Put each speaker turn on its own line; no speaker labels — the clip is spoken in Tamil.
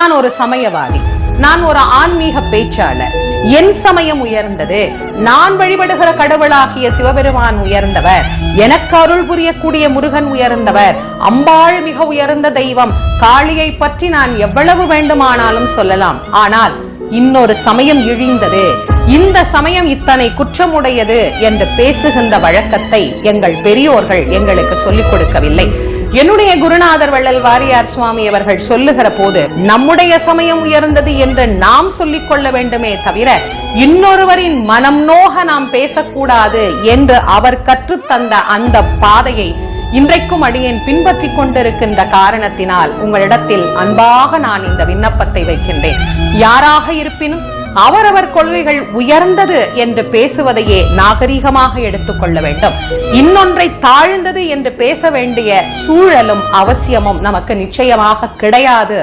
நான் ஒரு சமயவாதி, நான் ஒரு ஆன்மீக பேச்சாளர். என் சமயம் உயர்ந்தது, நான் வழிபடுகிற கடவுளாகிய சிவபெருமான் உயர்ந்தவர், எனக்கு அருள் புரியக்கூடிய முருகன் உயர்ந்தவர், அம்பாள் மிக உயர்ந்த தெய்வம், காளியை பற்றி நான் எவ்வளவு வேண்டுமானாலும் சொல்லலாம். ஆனால் இன்னொரு சமயம் இழிந்தது, இந்த சமயம் இத்தனை குற்றமுடையது என்று பேசுகின்ற வழக்கத்தை எங்கள் பெரியோர்கள் எங்களுக்கு சொல்லிக் கொடுக்கவில்லை. என்னுடைய குருநாதர் வள்ளல் வாரியார் சுவாமி அவர்கள் சொல்லுகிற போது நம்முடைய சமயம் உயர்ந்தது என்று நாம் சொல்லிக் கொள்ள வேண்டுமே தவிர இன்னொருவரின் மனம் நோக நாம் பேசக்கூடாது என்று அவர் கற்றுத்தந்த அந்த பாதையை இன்றைக்கும் அடியேன் பின்பற்றி கொண்டிருக்கின்ற காரணத்தினால் உங்களிடத்தில் அன்பாக நான் இந்த விண்ணப்பத்தை வைக்கின்றேன். யாராக இருப்பினும் அவரவர் கொள்கைகள் உயர்ந்தது என்று பேசுவதையே நாகரீகமாக எடுத்துக்கொள்ள வேண்டும். இன்னொன்றை தாழ்ந்தது என்று பேச வேண்டிய சூழலும் அவசியமும் நமக்கு நிச்சயமாக கிடையாது.